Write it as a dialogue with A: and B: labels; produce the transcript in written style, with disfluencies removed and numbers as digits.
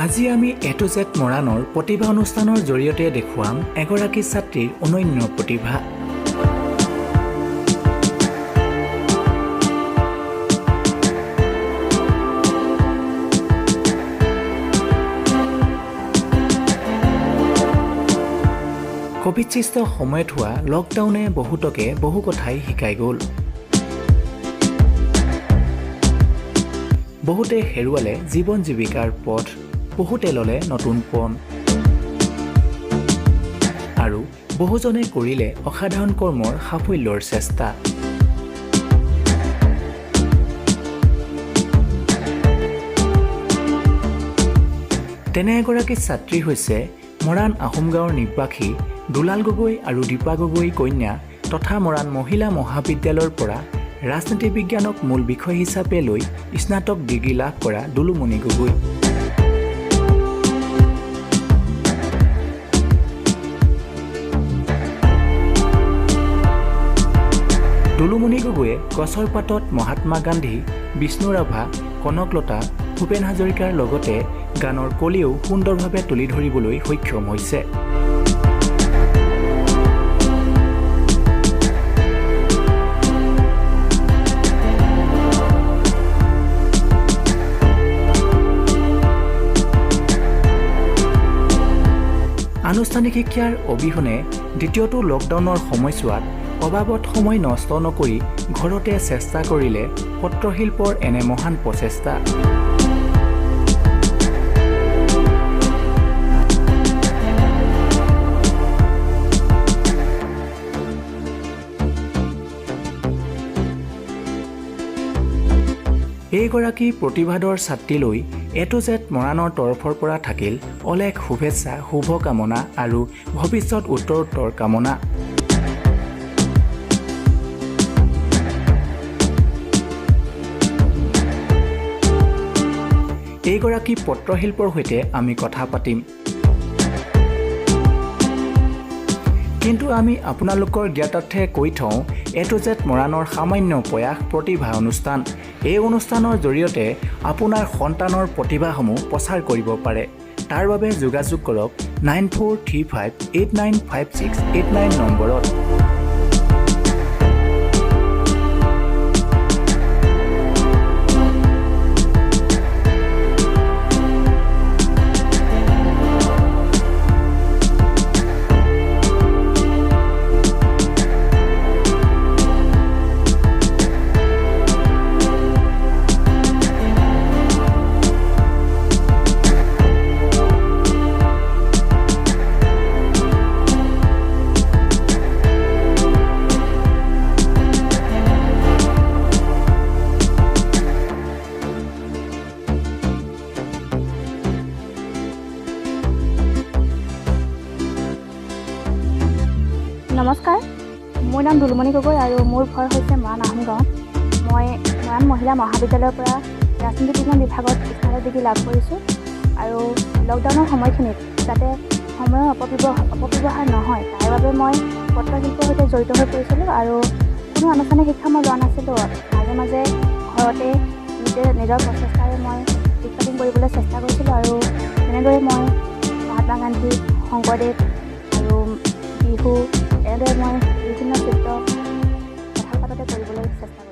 A: আজি আমি এ to Z মৰাণৰ প্ৰতিভা অনুষ্ঠানৰ জৰিয়তে দেখুৱাম এগৰাকী ছাত্ৰীৰ অনন্য প্ৰতিভা। কোভিড-সৃষ্ট সময়ত হোৱা লকডাউনে বহুতকে বহু কথাই শিকাই গ'ল। বহুতে হেৰুৱালে জীৱন জীৱিকাৰ পথ, বহুতে ল'লে নতুন পণ আৰু বহুজনে কৰিলে অসাধাৰণ কৰ্মৰ সাফল্যৰ চেষ্টা। তেনে এগৰাকী ছাত্ৰী হৈছে মৰাণ আহোম গাঁৱৰ নিবাসী দুলাল গগৈ আৰু দীপা গগৈ কন্যা তথা মৰাণ মহিলা মহাবিদ্যালয়ৰ পৰা ৰাজনীতি বিজ্ঞানক মূল বিষয় হিচাপে লৈ স্নাতক ডিগ্ৰী লাভ কৰা দুলুমণি গগৈ। দুলুমণি গগৈয়ে গছৰ পাতত মহাত্মা গান্ধী, বিষ্ণু ৰাভা, কনকলতা, ভূপেন হাজৰিকাৰ লগতে গানৰ কলিও সুন্দৰভাৱে তুলি ধৰিবলৈ সক্ষম হৈছে। আনুষ্ঠানিক শিক্ষাৰ অবিহনে দ্বিতীয়টো লকডাউনৰ সময়ছোৱাত অবাবত সময় নষ্ট নকৰি ঘৰতে চেষ্টা কৰিলে পত্ৰশিল্পৰ এনে মহান প্ৰচেষ্টা। এইগৰাকী প্ৰতিভাধৰ ছাত্ৰীলৈ এ টু জেড মৰাণৰ তৰফৰ পৰা থাকিল অলেখ শুভেচ্ছা, শুভকামনা আৰু ভৱিষ্যত উত্তৰোত্তৰ কামনা। এইগৰাকী পত্ৰশিল্পৰ সৈতে আমি কথা পাতিম, কিন্তু আমি আপোনালোকৰ জ্ঞাতাৰ্থে কৈ থওঁ এ টু জেড মৰাণৰ সামান্য প্ৰয়াস প্ৰতিভা অনুষ্ঠান। এই অনুষ্ঠানৰ জৰিয়তে আপোনাৰ সন্তানৰ প্ৰতিভাসমূহ প্ৰচাৰ কৰিব পাৰে। তাৰ বাবে যোগাযোগ কৰক 9435895689 নম্বৰত।
B: নমস্কাৰ, মোৰ নাম দুলুমণি গগৈ আৰু মোৰ ঘৰ হৈছে মৰাণ আহোম গাঁৱত। মই মৰাণ মহিলা মহাবিদ্যালয়ৰ পৰা ৰাজনীতি বিজ্ঞান বিভাগত স্নাতক ডিগ্ৰী লাভ কৰিছোঁ আৰু লকডাউনৰ সময়খিনিত যাতে সময়ৰ অপব্যৱহাৰ নহয় তাৰ বাবে মই পত্ৰশিল্পৰ সৈতে জড়িত হৈ পৰিছিলোঁ আৰু কোনো আনুষ্ঠানিক শিক্ষা মই লোৱা নাছিলোঁ। মাজে মাজে ঘৰতে নিজৰ প্ৰচেষ্টাৰে মই শিক্ষাদান কৰিবলৈ চেষ্টা কৰিছিলোঁ আৰু তেনেদৰে মই মহাত্মা গান্ধী, শংকৰদেৱ আৰু বিহু এনেদৰে মই বিভিন্ন চিত্ৰ কথা পাততে কৰিবলৈ চেষ্টা কৰিছোঁ।